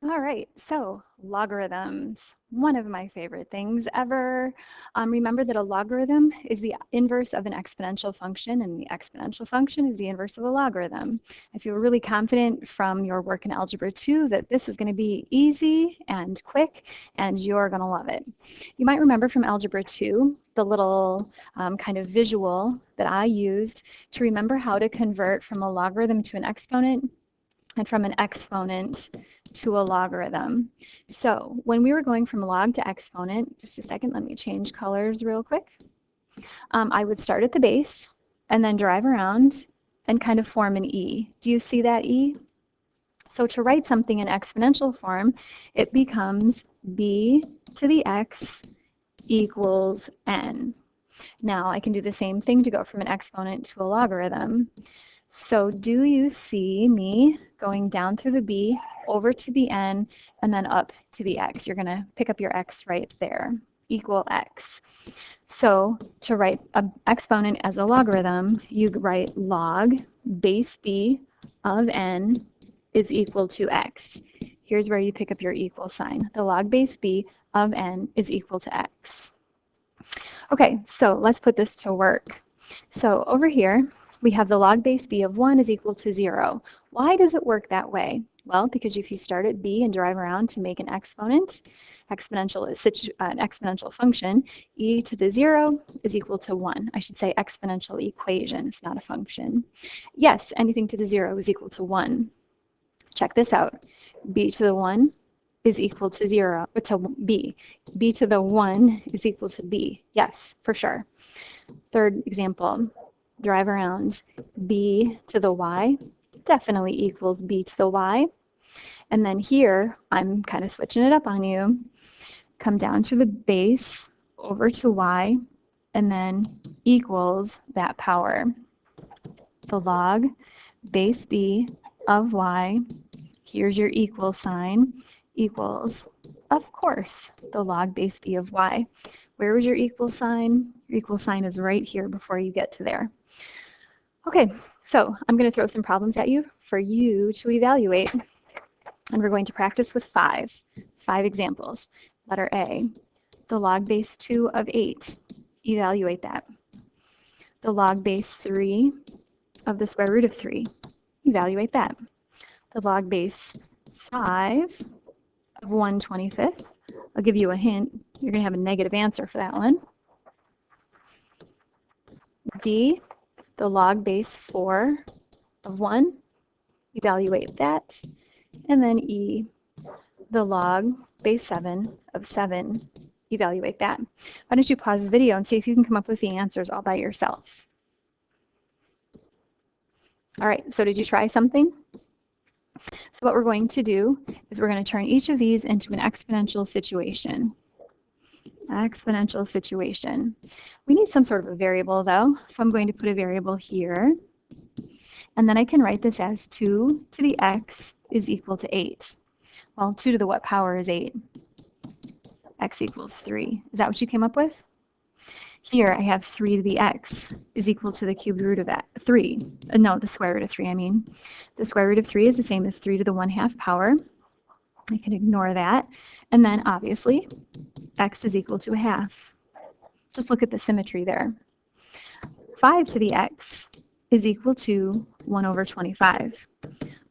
All right, so logarithms, one of my favorite things ever. Remember that a logarithm is the inverse of an exponential function, and the exponential function is the inverse of a logarithm. I feel really confident from your work in Algebra 2 that this is going to be easy and quick, and you're going to love it. You might remember from Algebra 2 the little kind of visual that I used to remember how to convert from a logarithm to an exponent and from an exponent to a logarithm. So when we were going from log to exponent, just a second, let me change colors real quick. I would start at the base and then drive around and kind of form an E. Do you see that E? So to write something in exponential form, it becomes b to the x equals n. Now I can do the same thing to go from an exponent to a logarithm. So do you see me going down through the b, over to the n, and then up to the x? You're going to pick up your x right there, equal x. So to write an exponent as a logarithm, you write log base b of n is equal to x. Here's where you pick up your equal sign. The log base b of n is equal to x. Okay, so let's put this to work. So over here, we have the log base b of 1 is equal to 0. Why does it work that way? Well, because if you start at b and drive around to make an exponent, an exponential function, e to the 0 is equal to 1. I should say exponential equation. It's not a function. Yes, anything to the 0 is equal to 1. Check this out. B to the 1 is equal to 0, or to b. B to the 1 is equal to b. Yes, for sure. Third example. Drive around, b to the y definitely equals b to the y. And then here, I'm kind of switching it up on you. Come down through the base, over to y, and then equals that power. The log base b of y, here's your equal sign, equals, of course, the log base b of y. Where was your equal sign? Your equal sign is right here before you get to there. Okay, so I'm going to throw some problems at you for you to evaluate. And we're going to practice with five examples. Letter A, the log base 2 of 8. Evaluate that. The log base 3 of the square root of 3. Evaluate that. The log base 5 of 1/25. I'll give you a hint. You're going to have a negative answer for that one. D, the log base 4 of 1. Evaluate that. And then E, the log base 7 of 7. Evaluate that. Why don't you pause the video and see if you can come up with the answers all by yourself. All right, so did you try something? So what we're going to do is we're going to turn each of these into an exponential situation. Exponential situation. We need some sort of a variable though, so I'm going to put a variable here. And then I can write this as 2 to the x is equal to 8. Well, 2 to the what power is 8? X equals 3. Is that what you came up with? Here I have 3 to the x is equal to the cubed root of 3. No, the square root of 3, I mean. The square root of 3 is the same as 3 to the 1/2 power. I can ignore that. And then obviously, x is equal to 1/2. Just look at the symmetry there. 5 to the x is equal to 1/25.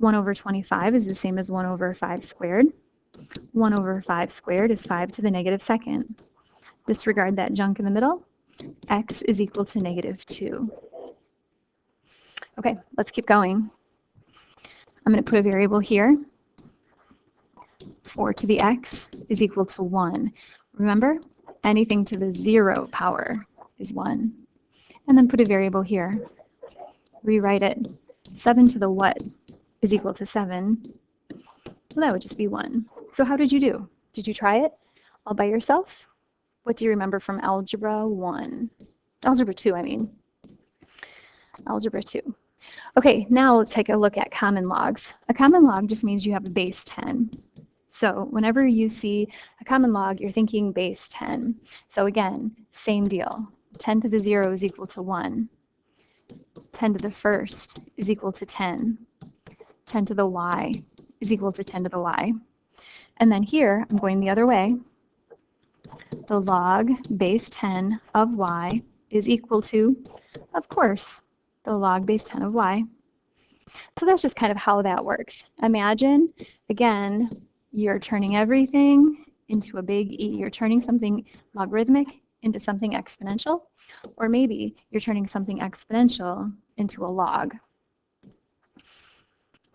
1/25 is the same as 1/5 squared. 1/5 squared is 5 to the -2nd. Disregard that junk in the middle. X is equal to -2. Okay, let's keep going. I'm going to put a variable here. 4 to the x is equal to 1. Remember, anything to the 0 power is 1. And then put a variable here. Rewrite it. 7 to the what is equal to 7. Well, that would just be 1. So how did you do? Did you try it all by yourself? What do you remember from Algebra 1? Algebra 2, I mean. Algebra 2. Okay, now let's take a look at common logs. A common log just means you have a base 10. So whenever you see a common log, you're thinking base 10. So again, same deal. 10 to the 0 is equal to 1. 10 to the first is equal to 10. 10 to the y is equal to 10 to the y. And then here, I'm going the other way. The log base 10 of y is equal to, of course, the log base 10 of y. So that's just kind of how that works. Imagine, again, you're turning everything into a big E. You're turning something logarithmic into something exponential, or maybe you're turning something exponential into a log.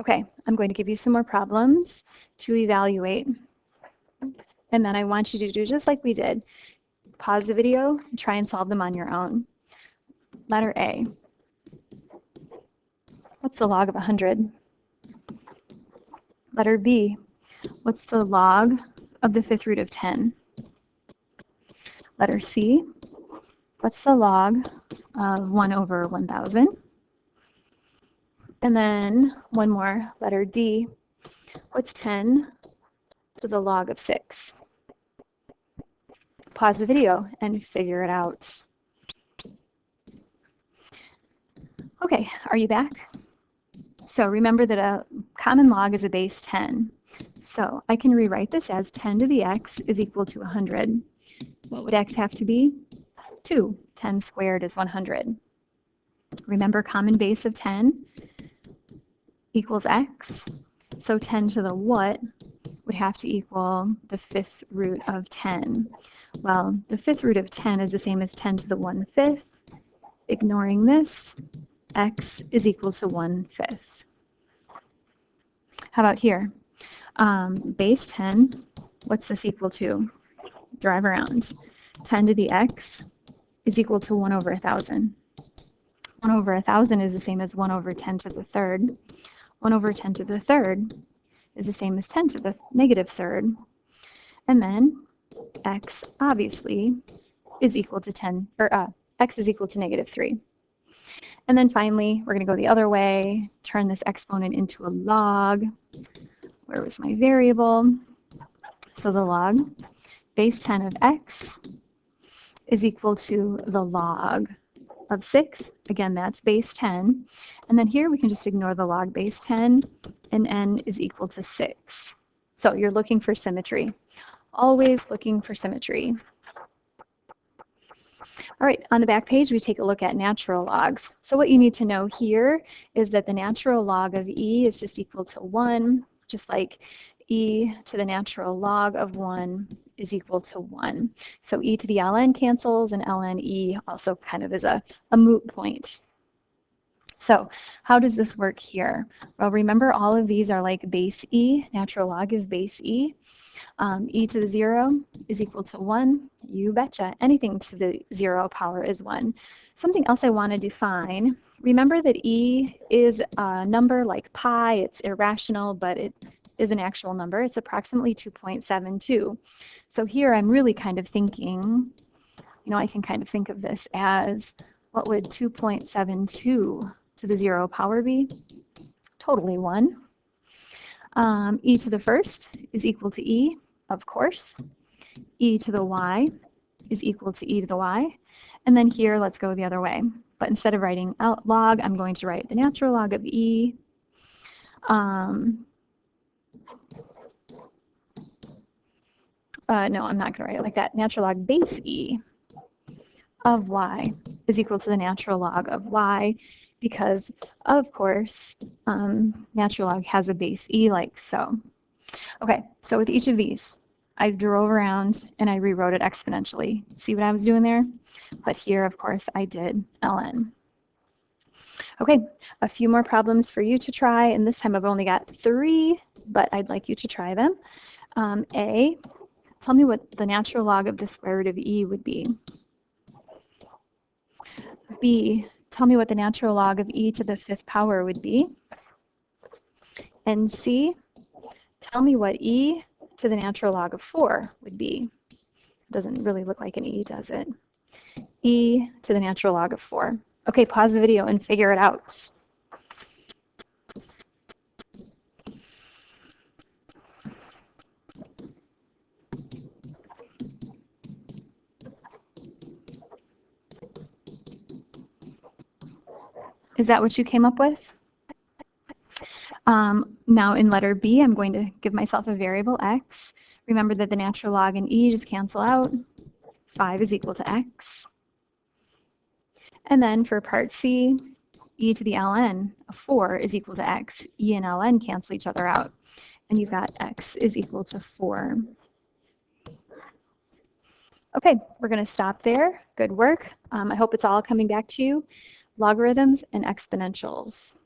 Okay, I'm going to give you some more problems to evaluate. And then I want you to do just like we did. Pause the video and try and solve them on your own. Letter A. What's the log of 100? Letter B. What's the log of the fifth root of 10? Letter C. What's the log of 1 over 1,000? And then one more, letter D. What's 10 to the log of 6? Pause the video and figure it out. Okay, are you back? So remember that a common log is a base 10. So I can rewrite this as 10 to the x is equal to 100. What would x have to be? 2. 10 squared is 100. Remember, common base of 10 equals x. So 10 to the what would have to equal the fifth root of 10. Well, the fifth root of 10 is the same as 10 to the 1/5. Ignoring this, x is equal to 1/5. How about here? Base 10, what's this equal to? Drive around. 10 to the x is equal to 1 over 1,000. 1 over 1,000 is the same as 1 over 10 to the third. 1 over 10 to the third is the same as 10 to the negative third. And then x obviously is equal to 10, or x is equal to -3. And then finally, we're going to go the other way, turn this exponent into a log. Where was my variable? So the log base 10 of x is equal to the log of 6. Again, that's base 10. And then here we can just ignore the log base 10, and n is equal to 6. So you're looking for symmetry. Always looking for symmetry. All right, on the back page, we take a look at natural logs. So what you need to know here is that the natural log of e is just equal to 1, just like e to the natural log of 1 is equal to 1. So e to the ln cancels, and ln e also kind of is a moot point. So how does this work here? Well, remember all of these are like base e. Natural log is base e. E to the 0 is equal to 1. You betcha. Anything to the 0 power is 1. Something else I want to define. Remember that e is a number like pi. It's irrational, but it is an actual number. It's approximately 2.72. So here I'm really kind of thinking, I can kind of think of this as, what would 2.72 to the 0 power be? Totally 1. E to the first is equal to e, of course. E to the y is equal to e to the y. And then here, let's go the other way. But instead of writing out log, I'm going to write the natural log of e. No, I'm not going to write it like that. Natural log base e of y is equal to the natural log of y, because, of course, natural log has a base e like so. Okay, so with each of these, I drove around and I rewrote it exponentially. See what I was doing there? But here, of course, I did ln. Okay, a few more problems for you to try, and this time I've only got 3, but I'd like you to try them. A, tell me what the natural log of the square root of e would be. B, tell me what the natural log of e to the 5th power would be. And C, tell me what e to the natural log of 4 would be. It doesn't really look like an e, does it? E to the natural log of 4. Okay, pause the video and figure it out. Is that what you came up with? Now in letter B, I'm going to give myself a variable x. Remember that the natural log and e just cancel out. 5 is equal to x. And then for part C, e to the ln of 4 is equal to x. E and ln cancel each other out. And you've got x is equal to 4. Okay, we're going to stop there. Good work. I hope it's all coming back to you. Logarithms and exponentials.